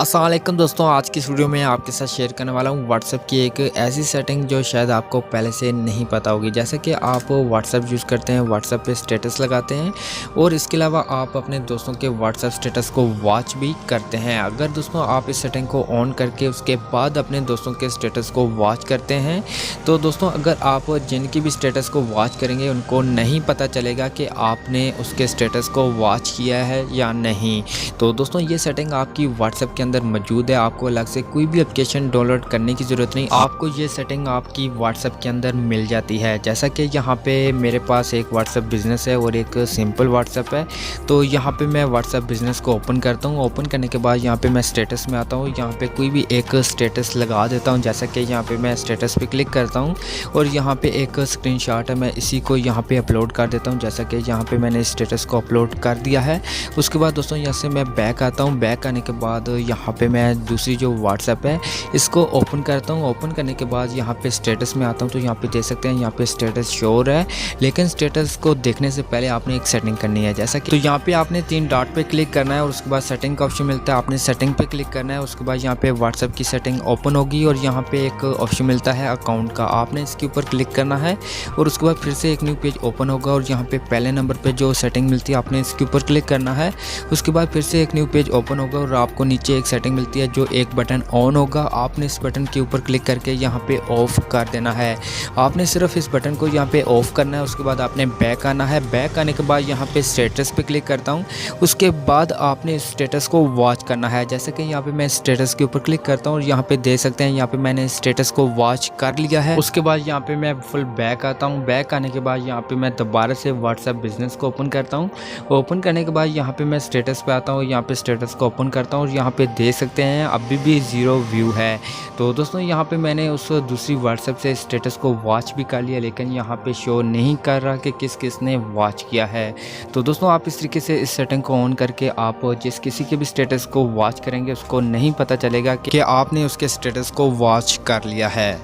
अस्सलाम वालेकुम दोस्तों, आज की इस वीडियो में आपके साथ शेयर करने वाला हूँ व्हाट्सएप की एक ऐसी सेटिंग जो शायद आपको पहले से नहीं पता होगी। जैसे कि आप व्हाट्सएप यूज़ करते हैं, व्हाट्सएप पे स्टेटस लगाते हैं और इसके अलावा आप अपने दोस्तों के व्हाट्सएप स्टेटस को वॉच भी करते हैं। अगर दोस्तों आप इस सेटिंग को ऑन करके उसके बाद अपने दोस्तों के स्टेटस को वॉच करते हैं तो दोस्तों अगर आप जिनकी भी स्टेटस को वॉच करेंगे उनको नहीं पता चलेगा कि आपने उसके स्टेटस को वॉच किया है या नहीं। तो दोस्तों ये सेटिंग आपकी व्हाट्सएप के अंदर मौजूद है। आपको अलग से कोई भी एप्लीकेशन डाउनलोड करने की ज़रूरत नहीं, आपको ये सेटिंग आपकी व्हाट्सएप के अंदर मिल जाती है। जैसा कि यहाँ पे मेरे पास एक व्हाट्सएप बिज़नेस है और एक सिंपल व्हाट्सएप है। तो यहाँ पे मैं व्हाट्सएप बिज़नेस को ओपन करता हूँ। ओपन करने के बाद यहाँ पे मैं स्टेटस में आता हूँ, यहाँ पे कोई भी एक स्टेटस लगा देता हूँ। जैसा कि यहाँ पे मैं स्टेटस पे क्लिक करता हूँ और यहाँ पे एक स्क्रीनशॉट है, मैं इसी को यहाँ पे अपलोड कर देता हूँ। जैसा कि यहाँ पे मैंने स्टेटस को अपलोड कर दिया है। उसके बाद दोस्तों यहाँ से मैं बैक आता हूँ। बैक आने के बाद यहाँ पे मैं दूसरी जो व्हाट्सएप है इसको ओपन करता हूँ। ओपन करने के बाद यहाँ पे स्टेटस में आता हूँ तो यहाँ पे देख सकते हैं यहाँ पे स्टेटस शो हो रहा है, लेकिन स्टेटस को देखने से पहले आपने एक सेटिंग करनी है। जैसा कि तो यहाँ पे आपने 3 डॉट पे क्लिक करना है और उसके बाद सेटिंग का ऑप्शन मिलता है, आपने सेटिंग पे क्लिक करना है। उसके बाद यहाँ पे व्हाट्सएप की सेटिंग ओपन होगी और यहाँ पे एक ऑप्शन मिलता है अकाउंट का, आपने इसके ऊपर क्लिक करना है और उसके बाद फिर से एक न्यू पेज ओपन होगा और यहाँ पे पहले नंबर पे जो सेटिंग मिलती है आपने इसके ऊपर क्लिक करना है। उसके बाद फिर से एक न्यू पेज ओपन होगा और आपको नीचे एक सेटिंग मिलती है जो एक बटन ऑन होगा, आपने इस बटन के ऊपर क्लिक करके यहाँ पे ऑफ कर देना है। आपने सिर्फ इस बटन को यहाँ पे ऑफ करना है। उसके बाद आपने बैक आना है। बैक आने के बाद यहाँ पे स्टेटस पे क्लिक करता हूँ। उसके बाद आपने स्टेटस को वॉच करना है। जैसे कि यहाँ पे मैं स्टेटस के ऊपर क्लिक करता हूँ और यहाँ पे देख सकते हैं यहाँ पे मैंने स्टेटस को वॉच कर लिया है। उसके बाद यहाँ पे मैं फुल बैक आता हूँ। बैक आने के बाद यहाँ पे मैं दोबारा से व्हाट्सएप बिजनेस को ओपन करता हूँ। ओपन करने के बाद यहाँ पे मैं स्टेटस पे आता हूँ, यहाँ पे स्टेटस को ओपन करता हूँ और यहाँ पे देख सकते हैं अभी भी 0 व्यू है। तो दोस्तों यहाँ पे मैंने उस दूसरी व्हाट्सएप से स्टेटस को वॉच भी कर लिया, लेकिन यहाँ पे शो नहीं कर रहा कि किस ने वॉच किया है। तो दोस्तों आप इस तरीके से इस सेटिंग को ऑन करके आप जिस किसी के भी स्टेटस को वॉच करेंगे उसको नहीं पता चलेगा कि आपने उसके स्टेटस को वॉच कर लिया है।